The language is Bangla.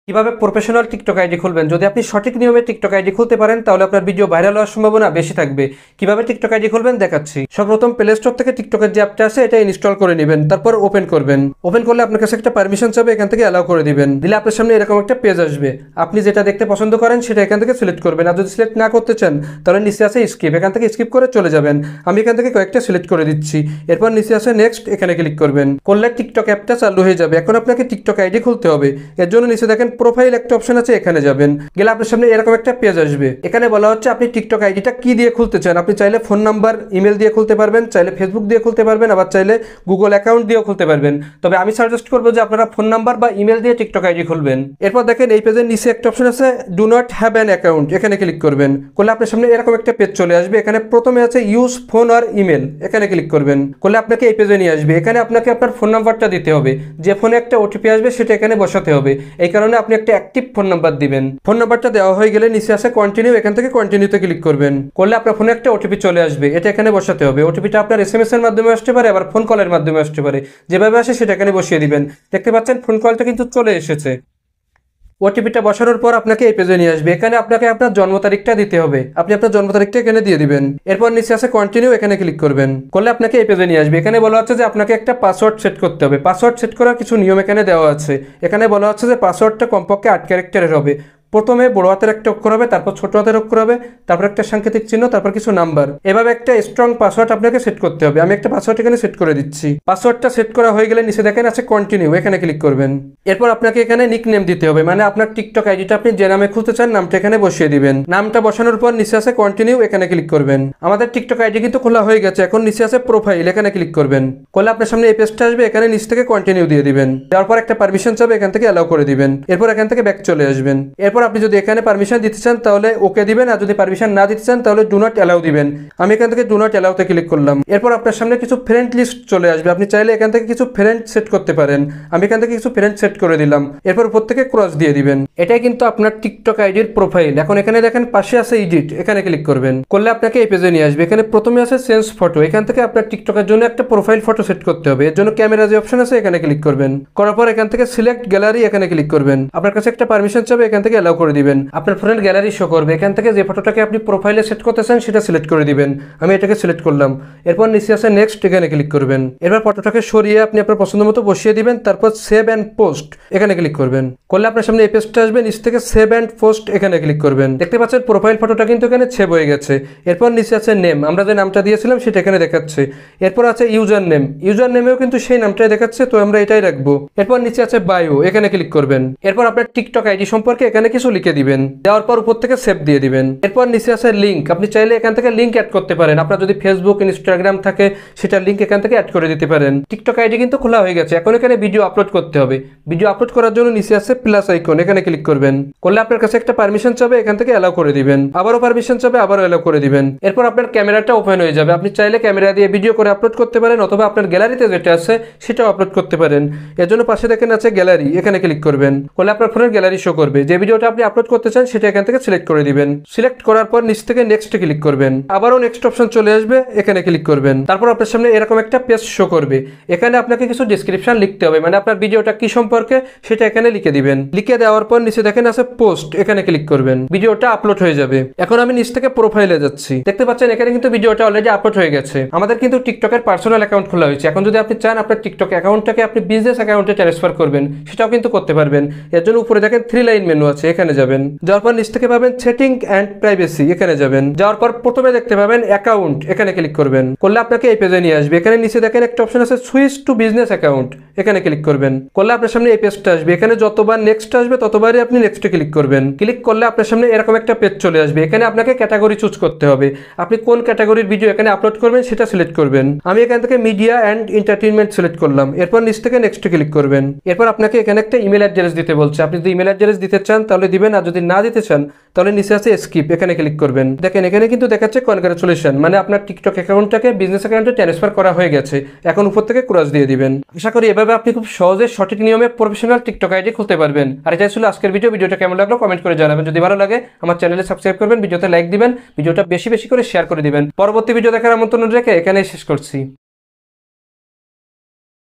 কিভাবে প্রফেশনাল টিকটক আইডি খুলবেন। যদি আপনি সঠিক নিয়মে টিকটক আইডি খুলতে পারেন তাহলে আপনার ভিডিও ভাইরাল হওয়ার সম্ভাবনা বেশি থাকবে। কিভাবে টিকটক আইডি খুলবেন দেখাচ্ছি। সর্বপ্রথম প্লে স্টোর থেকে টিকটকের যে অ্যাপটা আছে এটা ইনস্টল করে নেবেন, তারপর ওপেন করবেন। ওপেন করলে আপনার কাছে একটা পারমিশন চাবে, এখান থেকে অ্যালাউ করে দিবেন। দিলে আপনার সামনে এরকম একটা পেজ আসবে। আপনি যেটা দেখতে পছন্দ করেন সেটা এখান থেকে সিলেক্ট করবেন। আর যদি সিলেক্ট না করতে চান তাহলে নিচে আছে স্কিপ, এখান থেকে স্কিপ করে চলে যাবেন। আমি এখান থেকে কয়েকটা সিলেক্ট করে দিচ্ছি। এরপর নিচে আছে নেক্সট, এখানে ক্লিক করবেন। করলে টিকটক অ্যাপটা চালু হয়ে যাবে। এখন আপনাকে টিকটক আইডি খুলতে হবে। এর জন্য নিচে দেখেন প্রোফাইল একটা অপশন আছে, এখানে যাবেন। গেলে আপনার সামনে এরকম একটা পেজ আসবে। এখানে বলা হচ্ছে আপনি টিকটক আইডিটা কি দিয়ে খুলতে চান। আপনি চাইলে ফোন নাম্বার, ইমেল দিয়ে খুলতে পারবেন, চাইলে ফেসবুক দিয়ে খুলতে পারবেন, আবার চাইলে গুগল অ্যাকাউন্ট দিয়েও খুলতে পারবেন। তবে আমি সাজেস্ট করবো যে আপনারা ফোন নাম্বার বা ইমেল দিয়ে টিকটক আইডি খুলবেন। এরপর দেখেন এই পেজের নিচে একটা অপশন আছে do not have an account, এখানে ক্লিক করবেন। করলে আপনার সামনে এরকম একটা পেজ চলে আসবে। এখানে প্রথমে আছে ইউজ ফোন আর ইমেল, এখানে ক্লিক করবেন। করলে আপনাকে এই পেজে নিয়ে আসবে। এখানে আপনাকে আপনার ফোন নাম্বারটা দিতে হবে। যে ফোনে একটা ওটিপি আসবে সেটা এখানে বসাতে হবে। এই কারণে আপনি একটা অ্যাক্টিভ ফোন নাম্বার দিবেন। ফোন নাম্বারটা দেওয়া হয়ে গেলে নিচে আছে কন্টিনিউ, এখান থেকে কন্টিনিউতে ক্লিক করবেন। করলে আপনার ফোনে একটা ওটিপি চলে আসবে, এটা এখানে বসাতে হবে। ওটিপিটা আপনার এসএমএস এর মাধ্যমে আসতে পারে, আবার ফোন কলের মাধ্যমে আসতে পারে। যেভাবে আসে সেটা এখানে বসিয়ে দিবেন। দেখতে পাচ্ছেন ফোন কলটা কিন্তু চলে এসেছে। ওটিপিটা বসানোর পর আপনাকে এই পেজে নিয়ে আসবে। এখানে আপনাকে আপনার জন্ম তারিখটা দিতে হবে। আপনি আপনার জন্ম তারিখটা এখানে দিয়ে দিবেন। এরপর নিচে আছে কন্টিনিউ, এখানে ক্লিক করবেন। করলে আপনাকে এই পেজে নিয়ে আসবে। এখানে বলা হচ্ছে যে আপনাকে একটা পাসওয়ার্ড সেট করতে হবে। পাসওয়ার্ড সেট করার কিছু নিয়ম এখানে দেওয়া আছে। এখানে বলা হচ্ছে যে পাসওয়ার্ডটা কমপক্ষে 8 ক্যারেক্টারের হবে। প্রথমে বড় হাতের একটা অক্ষর হবে, তারপর ছোট হাতের অক্ষর হবে, তারপর একটা সাংকেতিক চিহ্ন, তারপর কিছু নাম্বার। এভাবে একটা স্ট্রং পাসওয়ার্ড আপনাকে সেট করতে হবে। আমি একটা পাসওয়ার্ড এখানে সেট করে দিচ্ছি। পাসওয়ার্ডটা সেট করা হয়ে গেলে নিচে দেখেন আছে কন্টিনিউ, এখানে ক্লিক করবেন। এরপর আপনাকে এখানে নিকনেম দিতে হবে, মানে আপনার টিকটক আইডিটা আপনি যে নামে খুলতে চান নামটা এখানে বসিয়ে দিবেন। নামটা বসানোর পর নিচে আছে কন্টিনিউ, এখানে ক্লিক করবেন। আমাদের টিকটক আইডি কিন্তু খোলা হয়ে গেছে। এখন নিচে আছে প্রোফাইল, এখানে ক্লিক করবেন। করলে আপনার সামনে এই পেজটা আসবে। এখানে নিচ থেকে কন্টিনিউ দিয়ে দিবেন। দেওয়ার পর একটা পারমিশন চাবে, এখান থেকে অ্যালাউ করে দিবেন। এরপর এখান থেকে ব্যাক চলে আসবেন। এরপর আপনি যদি এখানে পারমিশন দিতে চান তাহলে ওকে দিবেন, আর যদি পারমিশন না দিতে চান তাহলে ডু নট অ্যালাউ দিবেন। আমি এখান থেকে ডু নট অ্যালাউতে ক্লিক করলাম। এরপর আপনার সামনে কিছু ফ্রেন্ড লিস্ট চলে আসবে। আপনি চাইলে এখান থেকে কিছু ফ্রেন্ড সেট করতে পারেন। আমি এখান থেকে কিছু ফ্রেন্ড সেট করে দিলাম। এরপর উপর থেকে ক্রস দিয়ে দিবেন। এটাই কিন্তু আপনার টিকটক আইডির প্রোফাইল। এখন এখানে দেখেন পাশে আছে এডিট, এখানে ক্লিক করবেন। করলে আপনাকে এই পেজে নিয়ে আসবে। এখানে প্রথমে আছে চেঞ্জ ফটো, এখান থেকে আপনার টিকটকের জন্য একটা প্রোফাইল ফটো সেট করতে হবে। এর জন্য ক্যামেরা যে অপশন আছে এখানে ক্লিক করবেন। করার পর এখান থেকে সিলেক্ট গ্যালারি, এখানে ক্লিক করবেন। আপনার কাছে একটা পারমিশন চাবে, এখান থেকে অ্যালাউ করে দিবেন। আপনার ফোনের গ্যালারি শো করবে। এখান থেকে যে ফটোটাকে আপনি প্রোফাইলে সেট করতে চান সেটা সিলেক্ট করে দিবেন। আমি এটাকে সিলেক্ট করলাম। এরপর নিচে আছে নেক্সট, এখানে ক্লিক করবেন। এরপর ফটোটাকে সরিয়ে আপনি আপনার পছন্দ মতো বসিয়ে দিবেন। তারপর সেভ অ্যান্ড পোস্ট, এখানে ক্লিক করবেন। করলে আপনার সামনে এই পেজটা আসবে। নিচ থেকে সেভ অ্যান্ড পোস্ট, এখানে ক্লিক করবেন। দেখতে পাচ্ছেন প্রোফাইল ফটোটা কিন্তু এখানে সেভ হয়ে গেছে। এরপর নিচে আছে নেম, আমরা যে নামটা দিয়েছিলাম সেটা এখানে দেখাচ্ছে। এরপর আছে ইউজার নেম, ইউজার নেমেও কিন্তু সেই নামটাই দেখাচ্ছে, তো আমরা এটাই রাখবো। এরপর নিচে আছে বায়ো, এখানে ক্লিক করবেন। এরপর আপনার টিকটক আইডি সম্পর্কে এখানে কিছু লিখে দিবেন। দেওয়ার পর উপর থেকে সেভ দিয়ে দিবেন। এরপর নিচে আছে লিঙ্ক, আপনি চাইলে এখান থেকে লিঙ্ক অ্যাড করতে পারেন। আপনার যদি ফেসবুক, ইনস্টাগ্রাম থাকে সেটা লিঙ্ক এখান থেকে অ্যাড করে দিতে পারেন। টিকটক আইডি কিন্তু খোলা হয়ে গেছে। এখন এখানে ভিডিও আপলোড করতে হবে। ভিডিও আপলোড করার জন্য নিচে আছে প্লাস আইকন, এখানে ক্লিক করবেন। করলে আপনার কাছে একটা পারমিশন চাবে, এখান থেকে অ্যালাউ করে দিবেন। আবারও পারমিশন চাবে, আবারও অ্যালাউ করে দিবেন। এরপর আপনার ক্যামেরাটা ওপেন হয়ে যাবে। আপনি চাইলে ক্যামেরা দিয়ে ভিডিও করে আপলোড করতে পারেন, অথবা আপনার গ্যালারিতে যেটা আছে সেটাও আপলোড করতে পারেন। এর জন্য পাশে দেখেন আছে গ্যালারি, এখানে ক্লিক করবেন। করলে আপনার ফোনের গ্যালারি শো করবে। যে ভিডিওটা আপনি আপলোড করতে চান সেটা এখান থেকে সিলেক্ট করে দিবেন। সিলেক্ট করার পর নিচ থেকে নেক্সট ক্লিক করবেন। আবারও নেক্সট অপশন চলে আসবে, এখানে ক্লিক করবেন। তারপর আপনার সামনে এরকম একটা পেজ শো করবে। এখানে আপনাকে কিছু ডেসক্রিপশন লিখতে হবে, মানে আপনার ভিডিওটা কি সম্পর্কে সেটা এখানে লিখে দিবেন। লিখে দেওয়ার পর নিচে দেখেন আছে পোস্ট, এখানে ক্লিক করবেন। ভিডিওটা আপলোড হয়ে যাবে। এখন আমি নিচ থেকে প্রোফাইলে যাচ্ছি। দেখতে পাচ্ছেন এখানে কিন্তু ভিডিওটা অলরেডি আপলোড হয়ে গেছে। আমাদের কিন্তু টিকটকের পার্সোনাল অ্যাকাউন্ট খোলা হয়েছে। এখন যদি আপনি চান আপনার টিকটক অ্যাকাউন্টটাকে আপনি বিজনেস অ্যাকাউন্টে ট্রান্সফার করবেন, সেটাও কিন্তু করতে পারবেন। এর জন্য উপরে দেখেন 3 লাইন মেনু আছে, এখানে যাবেন। যাওয়ার পর নিচ থেকে পাবেন সেটিং অ্যান্ড প্রাইভেসি, এখানে যাবেন। যাওয়ার পর প্রথমে দেখতে পাবেন অ্যাকাউন্ট, এখানে ক্লিক করবেন। করলে আপনাকে এই পেজে নিয়ে আসবে। এখানে নিচে দেখেন একটা অপশন আছে সুইচ টু বিজনেস অ্যাকাউন্ট, এখানে ক্লিক করবেন। করলে আপনার সামনে এই পেজটা আসবে। এখানে যতবার নেক্সট আসবে ততবারই আপনি নেক্সটে ক্লিক করবেন। ক্লিক করলে আপনার সামনে এরকম একটা পেজ চলে আসবে। এখানে আপনাকে ক্যাটাগরি চুজ করতে হবে। আপনি কোন ক্যাটাগরির ভিডিও এখানে আপলোড করবেন সেটা সিলেক্ট করবেন। আমি এখান থেকে মিডিয়া অ্যান্ড এন্টারটেইনমেন্ট সিলেক্ট করলাম। এরপর নিচ থেকে নেক্সটে ক্লিক করবেন। এরপর আপনাকে এখানে একটা ইমেল অ্যাড্রেস দিতে বলছে। আপনি যদি ইমেল অ্যাড্রেস দিতে চান তাহলে দিবেন, আর যদি না দিতে চান তাহলে নিচে আছে স্কিপ, এখানে ক্লিক করবেন। দেখেন এখানে কিন্তু দেখাচ্ছে কনগ্রাচুলেশন, মানে আপনার টিকটক অ্যাকাউন্টটাকে বিজনেস অ্যাকাউন্টে ট্রান্সফার করা হয়ে গেছে। এখন উপর থেকে ক্রস দিয়ে দিবেন। আশা করি এভাবে আপনি খুব সহজে সঠিক নিয়মে প্রফেশনাল টিকটক আইডি খুলতে পারবেন। আর এটাই ছিল আজকের ভিডিওটা কেমন লাগলো কমেন্ট করে জানাবেন। যদি ভালো লাগে আমার চ্যানেলে সাবস্ক্রাইব করবেন, ভিডিওতে লাইক দিবেন, ভিডিওটা বেশি বেশি করে শেয়ার করে দিবেন। পরবর্তী ভিডিও দেখার আমন্ত্রণ রেখে এখানেই শেষ করছি।